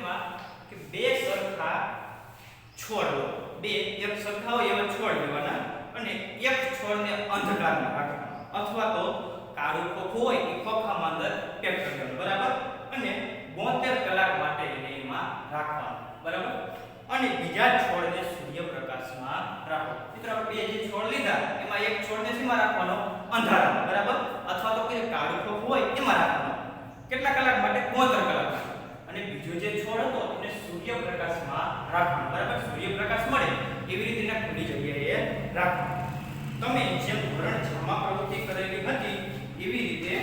એમાં કે બે સરખા છોડ લો, બે એક સરખા હોય એવા છોડ લેવાના અને એક છોડને અંધકારમાં રાખવાનો અથવા તો કાળું ખોખું હોય એ ખોખામાં અંદર પેક કરી દેવાનું, બરાબર, અને 72 કલાક માટે એને એમાં રાખવાનું, બરાબર, અને બીજા છોડને સૂર્યપ્રકાશમાં રાખો. મિત્રો આપણે બે જે છોડ લીધા એમાં એક છોડને શેમાં રાખવાનો? અંધારામાં, બરાબર, અથવા તો કે કાળું ખોખું હોય એમાં રાખવાનો. કેટલા કલાક માટે? 72 કલાક માટે. અને બીજો જે છોડ હતો એને સૂર્યપ્રકાશમાં રાખવાનો, બરાબર, સૂર્યપ્રકાશ મળે એવી રીતે એને ખુલ્લી જગ્યાએ રાખવાનો. તમે જેમ ધોરણ 6 માં પ્રવૃત્તિ કરેલી હતી એવી રીતે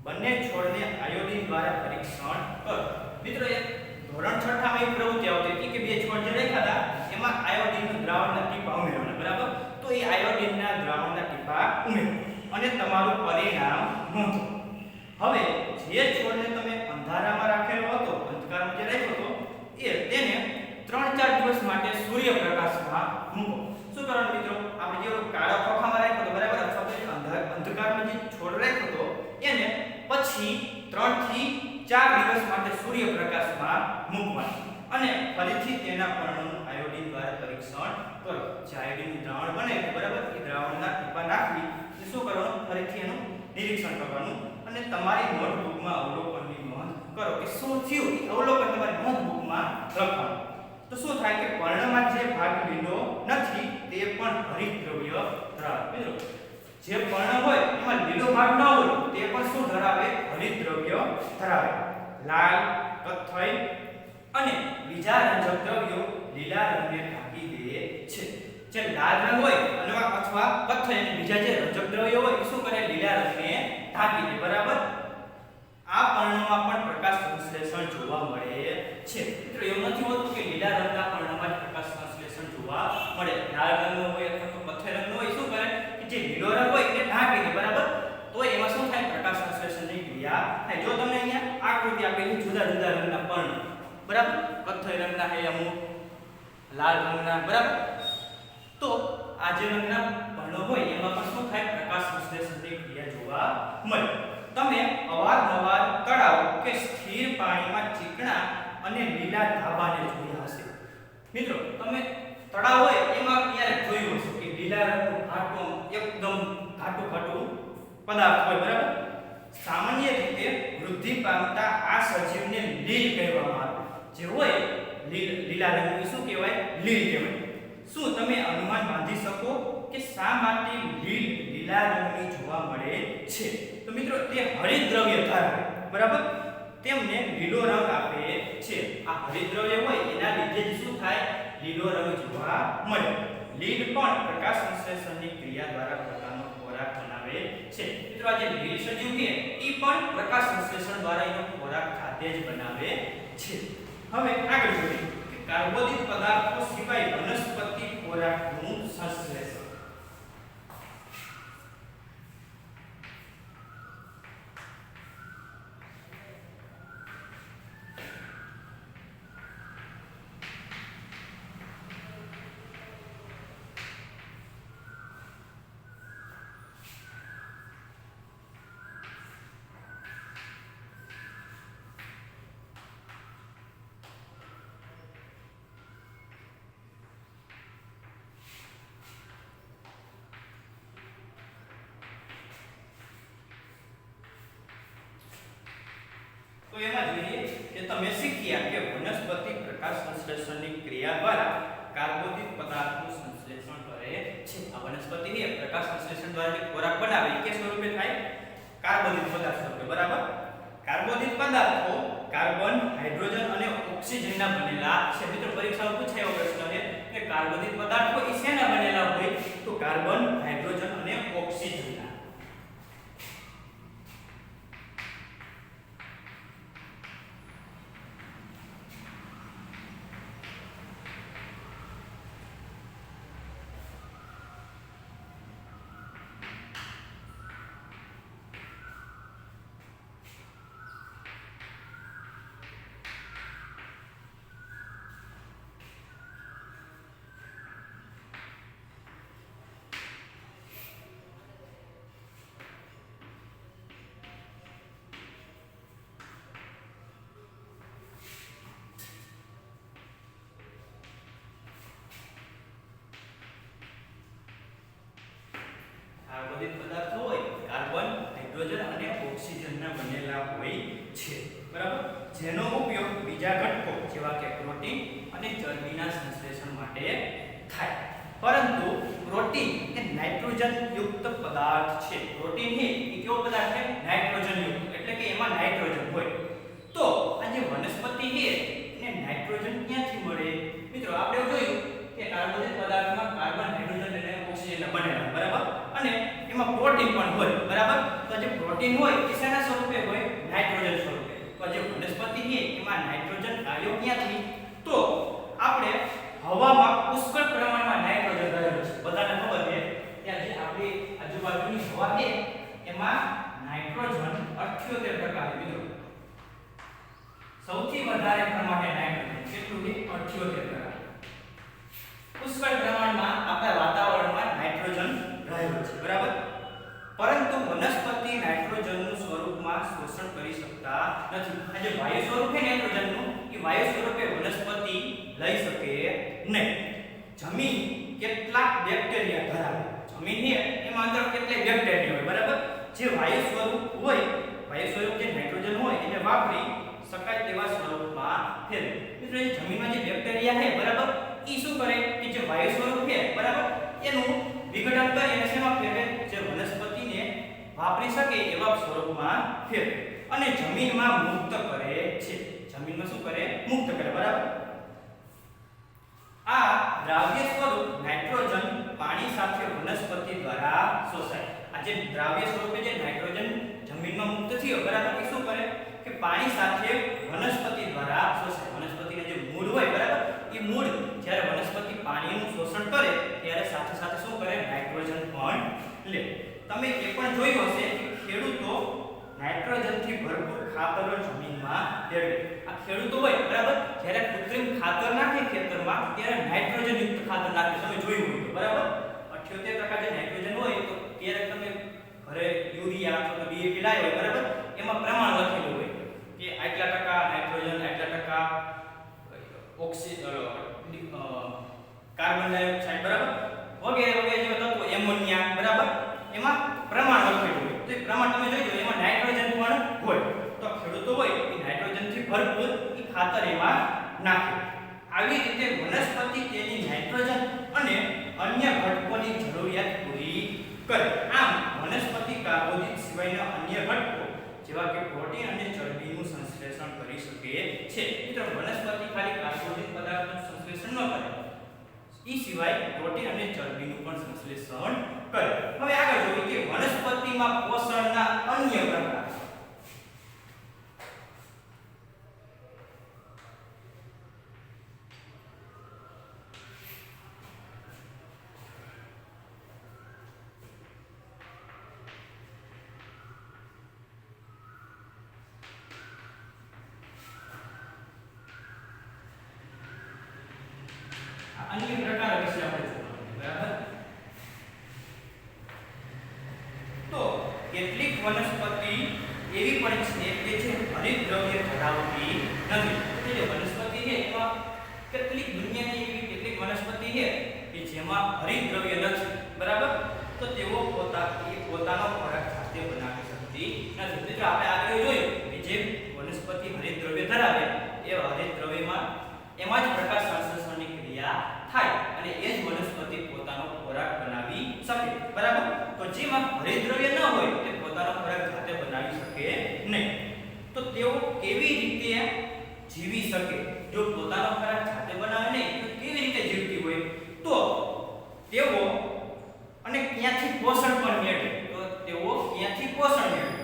બંને છોડને આયોડિન દ્વારા પરીક્ષણ કરો. મિત્રો એક ધોરણ 6 માં એક પ્રવૃત્તિ આવતી હતી કે બે છોડ જે રાખ્યા હતા એમાં આયોડિનનું દ્રાવણના ટીપા ઉમેરવાના, બરાબર, તો એ આયોડિનના દ્રાવણના ટીપા ઉમેરો અને તમારું પરિણામ નોંધો. હવે જે છોડને તમે અંધારામાં રાખેલો હતો, અંધકારમાં જે રાખ્યો હતો તેને 3-4 દિવસ માટે સૂર્યપ્રકાશમાં મૂકો. શું કરવાનું મિત્રો? આપણે જે કાળા ખોખામાં રાખ્યો હતો, બરાબર, અથવા તો અંધકારમાં જે છોડ રાખ્યો હતો એને પછી 3 થી 4 દિવસ માટે સૂર્યપ્રકાશમાં મૂકવાનું અને ફરીથી તેના પર્ણનું આયોડિન દ્વારા પરીક્ષણ કરો. જે આયોડિનનું દ્રાવણ બને, બરાબર, એ દ્રાવણના ટીપા નાખી અને શું કરવાનું? ફરીથી એનું નિરીક્ષણ કરવાનું અને તમારી નોટબુકમાં અવલોકનની નોંધ કરો કે શું થયું. અવલોકન તમારી નોટબુકમાં લખવાનું. તો શું થાય કે પર્ણમાં જે ભાગ લીલો નથી તે પણ હરિતદ્રવ્ય ધરાવે. મિત્રો જે પર્ણ હોય એમાં લીલો ભાગ ન હોય તે પણ શું ધરાવે? હરિતદ્રવ્ય ધરાવે. લાલ, કથ્થઈ અને બીજા રંજક દ્રવ્યો લીલા રંગને ઢાંકી દે છે. જે લાલ રંગ હોય અથવા કથ્થઈ અને બીજા જે રંજક દ્રવ્યો હોય એ શું કરે? લીલા રંગને ઢાંકી દે, બરાબર. આ પર્ણમાં પણ પ્રકાશ સંશ્લેષણ જોવા મળે છે. મિત્રો એવું નથી હોતું કે લીલા રંગના પર્ણમાં જ પ્રકાશ સંશ્લેષણ જોવા મળે. લાલ રંગનો હોય અથવા તો કથ્થઈ રંગનો હોય શું કરે કે જે લીલો રંગ હોય એને ઢાંકી દે, બરાબર, તો એમાં શું થાય? પ્રકાશ સંશ્લેષણની ક્રિયા થાય. જો તમને અહીંયા આકૃતિ આપેલી જુદા જુદા રંગના પર્ણ, બરાબર, કથ્થઈ રંગના છે અમુક, લાલ રંગના, બરાબર, તો આ જે રંગના પર્ણો હોય એમાં પણ શું થાય? પ્રકાશ સંશ્લેષણની ક્રિયા જોવા મળે. તમે અવારનવાર તળાવ કે સ્થિર પાણીમાં ચીકણા અને લીલા ધાબાને જોયા હશે. મિત્રો તમે તળાવ હોય એમાં ક્યારેક જોયું હશે કે લીલા રંગનું ઘાટું એકદમ ઘાટું ઘાટું પદાર્થ હોય, બરાબર. સામાન્ય રીતે વૃદ્ધિ પામતા આ સજીવને લીલ કહેવામાં આવે. જે હોય લીલા રંગનું શું કહેવાય? લીલ કહેવાય. શું તમે અનુમાન બાંધી શકો કે શા માટે લીલ લીલા રંગની જોવા મળે છે? તો મિત્રો તે હરિતદ્રવ્ય ધરાવે, બરાબર, તેમને લીલો રંગ આપે છે. આ હરિતદ્રવ્ય હોય એના લીધે જ શું થાય? લીલો રંગ જોવા મળે. લીલ પણ પ્રકાશ સંશ્લેષણની ક્રિયા દ્વારા પોતાનો ખોરાક બનાવે છે. મિત્રો આ જે લીલ સજીવ છે એ પણ પ્રકાશ સંશ્લેષણ દ્વારા એનો ખોરાક જાતે જ બનાવે છે. હવે આગળ જોઈએ કે કાર્બોદિત પદાર્થો સિવાય વનસ્પતિ ખોરાકનું સંશ્લેષણ. તો એમાં જોઈએ કે તમે શીખ્યા કે વનસ્પતિ પ્રકાશ સંશ્લેષણની ક્રિયા દ્વારા કાર્બોદિત પદાર્થનું સંશ્લેષણ કરે છે. આ વનસ્પતિ છે પ્રકાશ સંશ્લેષણ દ્વારા જે ખોરાક બનાવે કે સ્વરૂપે થાય? કાર્બોદિત પદાર્થ સ્વરૂપે, બરાબર. કાર્બોદિત પદાર્થો કાર્બન, હાઇડ્રોજન અને ઓક્સિજનના બનેલા છે. મિત્રો પરીક્ષામાં પૂછાયો પ્રશ્ન છે કે કાર્બોદિત પદાર્થો એ શેના બનેલા હોય? તો કાર્બન, હાઇડ્રોજન અને ઓક્સિજનના. કાર્બોદિત પદાર્થો હોય કાર્બન, હાઇડ્રોજન અને ઓક્સિજનના બનેલા હોય છે, બરાબર, જેનો ઉપયોગ બીજા ઘટકો જેવા કે પ્રોટીન અને ચરબીના સંશ્લેષણ માટે થાય. પરંતુ પ્રોટીન એ નાઇટ્રોજન યુક્ત પદાર્થ છે. પ્રોટીન એ કેવો પદાર્થ છે? નાઇટ્રોજન યુક્ત, એટલે કે એમાં નાઇટ્રોજન હોય. તો આ જે વનસ્પતિ છે એને નાઇટ્રોજન ક્યાંથી મળે? મિત્રો આપણે જોયું કે કાર્બોદિત પદાર્થમાં કાર્બન, હાઇડ્રોજન અને ઓક્સિજન બનેલા, બરાબર, અને એમાં પ્રોટીન પણ હોય, બરાબર. તો જે પ્રોટીન હોય એ શેના સ્વરૂપે હોય? નાઇટ્રોજન સ્વરૂપે. તો જે વનસ્પતિ છે એમાં નાઇટ્રોજન આવ્યો ક્યાંથી? તો આપણે હવામાં પુષ્કળ પ્રમાણમાં નાઇટ્રોજન રહેલું છે. બધાને ખબર છે કે જે આપણી આજુબાજુની હવા છે એમાં નાઇટ્રોજન 78% છે મિત્રો. સૌથી વધારે પ્રમાણે નાઇટ્રોજન કેટલું છે? 78%. પુષ્કળ પ્રમાણમાં આપણા વાતાવરણમાં નાઇટ્રોજન રહેલું છે, બરાબર. પરંતુ વનસ્પતિ નાઇટ્રોજનનું સ્વરૂપમાં શોષણ કરી શકતા નથી. આ જે વાયુ સ્વરૂપ છે નાઇટ્રોજનનું, એ વાયુ સ્વરૂપે વનસ્પતિ લઈ શકે નહીં. જમીન કેટલાક બેક્ટેરિયા ધરાવે. જમીન છે એમાં અંદર કેટલાક બેક્ટેરિયા હોય, બરાબર, જે વાયુ સ્વરૂપ હોય, વાયુ સ્વરૂપ જે નાઇટ્રોજન હોય એને વાપરી શકાય તેવા સ્વરૂપમાં ફેરવે. મિત્રો જે જમીનમાં જે બેક્ટેરિયા છે, બરાબર, ઈ શું કરે કે જે વાયુ સ્વરૂપ છે, બરાબર, એનું વિઘટન કરી અને શેમાં ફેરવે? જે વનસ્પતિને વાપરી શકે એવા સ્વરૂપમાં ફેરવે અને જમીનમાં મુક્ત કરે છે. જમીનમાં શું કરે? મુક્ત કરે, બરાબર. આ દ્રાવ્ય સ્વરૂપ નાઇટ્રોજન પાણી સાથે વનસ્પતિ દ્વારા શોષાય. આ જે દ્રાવ્ય સ્વરૂપે જે નાઇટ્રોજન જમીનમાં મુક્ત થયો, બરાબર, એ શું કરે કે પાણી સાથે વનસ્પતિ દ્વારા શોષાય. વનસ્પતિના જે મૂળ હોય, બરાબર, એ મૂળ જ્યારે વનસ્પતિ પાણીનું શોષણ કરે ત્યારે સાથે સાથે શું કરે? નાઇટ્રોજન પણ લે. તમે એ પણ જોયું હશે કે ખેડૂતો નાઇટ્રોજનથી ભરપૂર ખાતરો જમીનમાં ભેળવે. આ ખેડૂતો હોય, બરાબર, જ્યારે કૃત્રિમ ખાતર નાખે ખેતરમાં ત્યારે નાઇટ્રોજન યુક્ત ખાતર નાખે. તમે જોયું હોય, બરાબર, 78% જે નાઇટ્રોજન હોય તો ત્યારે તમે ઘરે યુરિયા અથવા ડીએપી લાવ્યો હોય, બરાબર, એમાં પ્રમાણ લખેલું હોય કે આટલા ટકા નાઇટ્રોજન, આટલા ટકા કાર્બન ડાયોક્સાઇડ, બરાબર, વગેરે વગેરે જેવા તત્વો, એમોનિયા, બરાબર, એમાં પ્રમાણ લખેલું હોય. તો એ પ્રમાણ તમે જોઈ લો, એમાં નાઇટ્રોજન પણ હોય. તો ખેડૂતો હોય એ નાઇટ્રોજનથી ભરપૂર એ ખાતર એમાં નાખે. આવી રીતે વનસ્પતિ તેની નાઇટ્રોજન અને અન્ય ઘટકોની જરૂરિયાત પૂરી કરે. આમ વનસ્પતિ કાર્બોદિત સિવાયના અન્ય ઘટકો જેવા કે પ્રોટીન અને ચરબીનું સંશ્લેષણ કરી શકે છે. મિત્રો વનસ્પતિ ખાલી કાર્બોદિત પદાર્થનું સંશ્લેષણ ન કરે, એ સિવાય પ્રોટીન અને ચરબીનું પણ સંશ્લેષણ કરે. હવે આગળ જોઈએ કે વનસ્પતિમાં પોષણના અન્ય પ્રકાર. અન્ય પ્રકાર વિશે આપણે જોવાનું, બરાબર. તો કેટલીક વનસ્પતિ એવી પણ છે કે જે હરિતદ્રવ્ય ધરાવતી નથી. એટલે જે વનસ્પતિ છે એમાં કેટલીક દુનિયાની એવી કેટલીક વનસ્પતિ છે કે જેમાં હરિતદ્રવ્ય નથી, બરાબર. તો તેઓ પોતાનો ખોરાક જાતે બનાવી શકતી નથી. મિત્રો આપણે આગળ જોયું કે જે વનસ્પતિ હરિતદ્રવ્ય ધરાવે એ હરિતદ્રવ્યમાં એમાં જ પ્રકાશ સંશ્લેષણની ક્રિયા થાય અને એ જ વનસ્પતિ પોતાનો ખોરાક બનાવી શકે, બરાબર. તો જેમાં હરિતદ્રવ્ય ન હોય તે પોતાનો ખોરાક જાતે બનાવી શકે નહીં. તો તેઓ કેવી રીતે જીવી શકે? જો પોતાનો ખોરાક જાતે બનાવે નહીં તો કેવી રીતે જીવતી હોય? તો તેઓ અને ક્યાંથી પોષણ પણ મેળવે? તો તેઓ ક્યાંથી પોષણ મેળવે?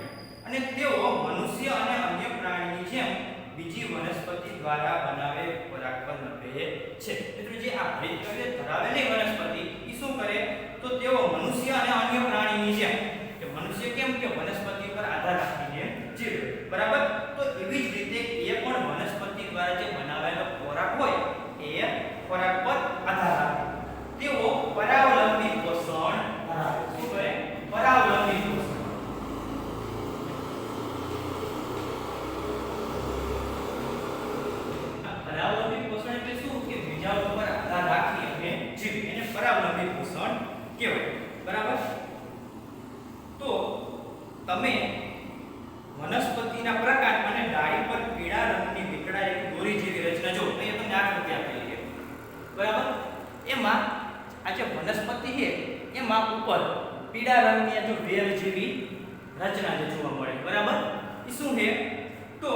અને તેઓ મનુષ્ય અને અન્ય પ્રાણીની જેમ બીજી વનસ્પતિ દ્વારા બનાવેલ ખોરાક પર નભે છે. મિત્રો જે આ હરિતદ્રવ્ય ધરાવે નહીં વનસ્પતિ, એ શું કરે? તો તેઓ મનુષ્ય અને અન્ય પ્રાણીની જેમ, કે મનુષ્ય કેમ કે વનસ્પતિ પર આધાર રાખીને જીવે, બરાબર. તો એવી જ રીતે એ પણ વનસ્પતિ દ્વારા જે બનાવેલો ખોરાક હોય એ ખોરાક પર આધાર રાખે. તેઓ પરાવલંબી પોષણ ધરાવે. શું કરે? પરાવલંબી પોષણ. પરાવલંબી પોષણ એટલે શું? કે બીજા ઉપર આધાર રાખી અને જીવે, એને પરાવલંબી પોષણ કહેવાય, બરાબર. તમે વનસ્પતિના પ્રકાર અને ડાળી પર પીળા રંગની વીંટળાયેલી દોરી જેવી રચના જો અહીંયા તમને આકૃતિ આપેલી છે બરાબર એમાં આ જે વનસ્પતિ છે એમાં ઉપર પીળા રંગની આ જો વેલ જેવી રચના જે જોવા મળે બરાબર એ શું છે તો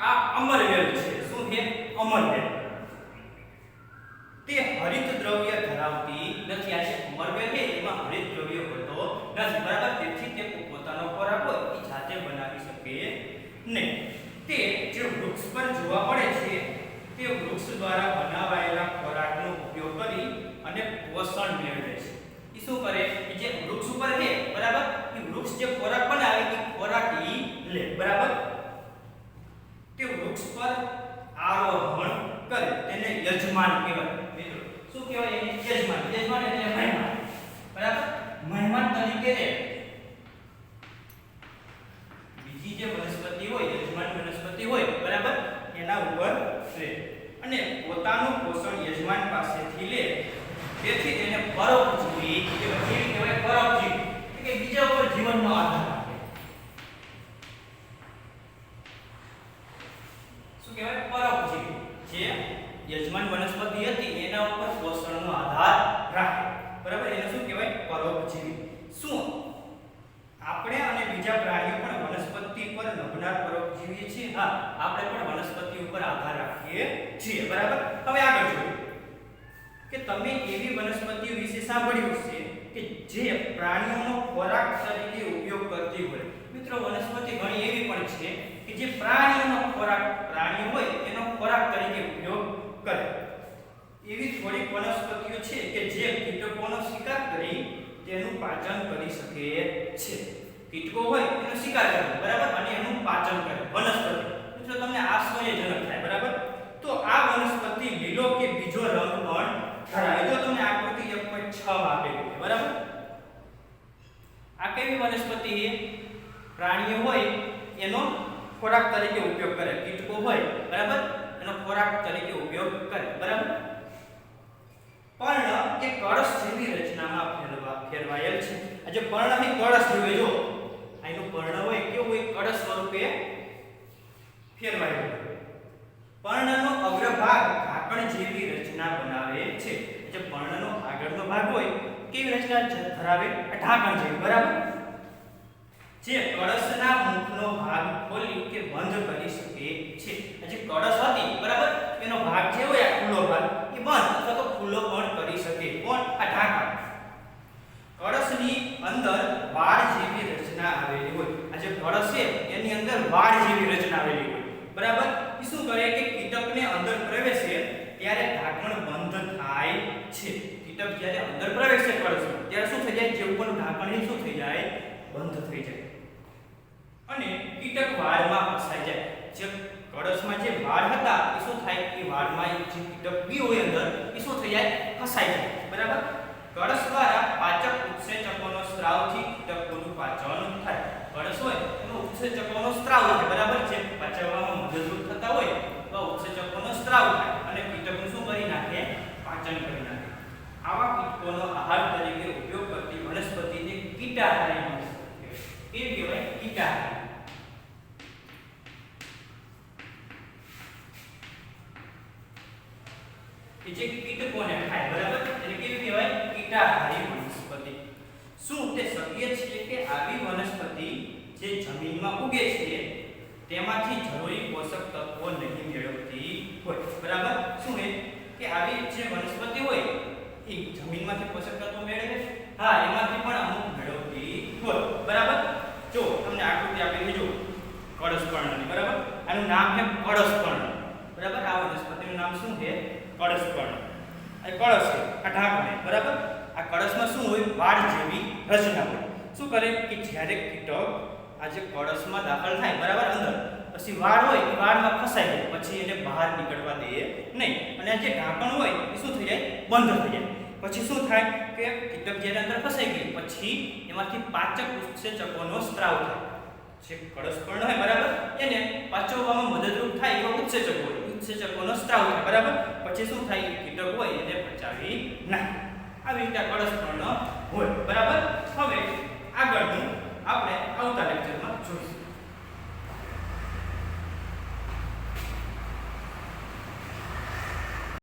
આ અમરવેલ છે શું છે અમરવેલ તે હરિત દ્રવ્ય ધરાવતી નથી આ જે અમરવેલ છે એમાં હરિત દ્રવ્ય હોતો નથી બરાબર તેથી તે પોતાનો ખોરાક હોય એ જાતે બનાવી શકે નહીં તે જે વૃક્ષ પર જોવા મળે છે તે વૃક્ષ દ્વારા બનાવાયેલા ખોરાકનો ઉપયોગ કરી અને પોષણ મેળવે છે એ શું કરે કે જે વૃક્ષ ઉપર છે બરાબર એ વૃક્ષ જે ખોરાક બનાવે એ ખોરાક ઈ લે બરાબર તે વૃક્ષ પર આરોહણ કરે તેને યજમાન કહેવાય મિત્રો શું કહેવાય એને યજમાન યજમાન એટલે મહેમાન બરાબર મહેમાન તરીકે રે બીજી જે વનસ્પતિ હોય યજમાન વનસ્પતિ હોય બરાબર એના ઉપર રહે અને પોતાનું પોષણ યજમાન પાસેથી લે તેથી તેને પરોપજીવી કહેવાય પરોપજીવી કે બીજા ઉપર જીવનનો આધાર રાખે શું કહેવાય પરોપજીવી જે યજમાન વનસ્પતિ હતી એના ઉપર પોષણનો આધાર રાખે બરાબર એને શું કહેવાય પરોપજીવી શું આપણે અને બીજા પ્રાણીઓ પણ વનસ્પતિ પર નભનાર પરોપજીવી છીએ હા આપણે પણ વનસ્પતિ ઉપર આધાર રાખીએ છીએ બરાબર હવે આગળ જોઈએ કે તમે એવી વનસ્પતિઓ વિશે સાંભળ્યું છે કે જે પ્રાણીઓનો ખોરાક તરીકે ઉપયોગ કરતી હોય મિત્રો વનસ્પતિ ઘણી એવી પણ છે કે જે પ્રાણીઓનો ખોરાક પ્રાણી હોય એનો ખોરાક તરીકે ઉપયોગ કરે એવી થોડીક વનસ્પતિઓ છે કે જે કીટકોનો શિકાર કરી તેનું પાચન કરી શકે છે કીટકો હોય એનો શિકાર કરે બરાબર અને એનું પાચન કરે વનસ્પતિ મિત્રો તમને આશ્ચર્યજનક થાય બરાબર તો આ વનસ્પતિ લીલો કે બીજો રંગ પણ ધરાવે તો તમને આકૃતિ 1.6 આપેલી છે બરાબર આ કેવી વનસ્પતિ છે પ્રાણીઓ હોય એનો ખોરાક તરીકે ઉપયોગ કરે કીટકો હોય બરાબર એનો ખોરાક તરીકે ઉપયોગ કરે બરાબર પર્ણ એ કળશ જેવી રચનામાં ફેરવાયેલ છે આ જે પર્ણ છે કળશ જેવું જો આનું પર્ણ હોય કેવું હોય કળશ સ્વરૂપે ફેરવાયેલું પર્ણનો અગ્રભાગ ઢાંકણ જેવી રચના બનાવે છે જે પર્ણનો આગળનો ભાગ હોય કેવી રચના ધરાવે ઢાંકણ જેવી બરાબર જે કળશના મુખનો ભાગ ખોલી કે બંધ કરી શકે છે જે કળશ હતી બરાબર એનો ભાગ જે હોય આ ખુલ્લો ભાગ એ બંધ અથવા તો ખુલ્લો પણ કરી શકે કોણ આ ઢાંકણ કળશની અંદર વાડ જેવી રચના આવેલી હોય આ જે કળશ છે એની અંદર વાડ જેવી રચના આવેલી હોય બરાબર એ શું કરે કે કીટકને અંદર પ્રવેશે ત્યારે ઢાંકણ બંધ થાય છે કીટક જ્યારે અંદર પ્રવેશે કળશમાં ત્યારે શું થઈ જાય જે ઉપરનું ઢાંકણ એ શું થઈ જાય બંધ થઈ જાય અને કીટક વાડમાં ફસાઈ જાય જે કળશમાં જે વાડ હતા એ શું થાય એ વાડમાં જે કીટક બી હોય અંદર એ શું થઈ જાય ફસાઈ જાય બરાબર કળશ દ્વારા પાચક ઉત્સેચકોનો સ્ત્રાવથી કીટકોનું પાચન થાય કળશ હોય એનો ઉત્સેચકોનો સ્ત્રાવ થાય બરાબર છે પાચવામાં મદદરૂપ થતા હોય તો ઉત્સેચકોનો સ્ત્રાવ થાય અને કીટકનું શું કરી નાખે પાચન કરી નાખે આવા કીટકોનો આહાર તરીકે ઉપયોગ કરતી વનસ્પતિને કીટાહારી વનસ્પતિ કહેવાય એ કહેવાય કીટાહારી કે જે કીટકોને ખાય બરાબર એટલે કેવી કહેવાય કીટાહારી વનસ્પતિ શું તે શક્ય છે કે આવી વનસ્પતિ જે જમીનમાં ઉગે છે તેમાંથી જરૂરી પોષક તત્વો નહીં મેળવતી હોય બરાબર શું છે કે આવી જે વનસ્પતિ હોય એ જમીનમાંથી પોષક તત્વો મેળવે હા એમાંથી પણ અમુક મેળવતી હોય બરાબર જો તમને આકૃતિ આપેલી જો કળશપર્ણની બરાબર આનું નામ છે કળશપર્ણ બરાબર આ વનસ્પતિનું નામ શું છે કળશપર્ણ આ કળશ છે આ ઢાંકણ બરાબર આ કળશમાં શું હોય વાડ જેવી રચના હોય શું કરે કે જ્યારે કીટક આ જે કળશમાં દાખલ થાય બરાબર અંદર પછી વાડ હોય એ વાડમાં ફસાઈ જાય પછી એને બહાર નીકળવા દે નહીં અને આ જે ઢાંકણ હોય એ શું થઈ જાય બંધ થઈ જાય પછી શું થાય કે કીટક જ્યારે અંદર ફસાઈ ગઈ પછી એમાંથી પાચક ઉત્સેચકોનો સ્ત્રાવ થાય જે કળશપર્ણ હોય બરાબર એને પાચવવામાં મદદરૂપ થાય એવા ઉત્સેચકો હોય ઉત્સેચકોનો સ્ત્રાવ થાય બરાબર પછી શું થાય કીટક હોય એને પચાવી નાખે આવી રીતે કળશપર્ણ હોય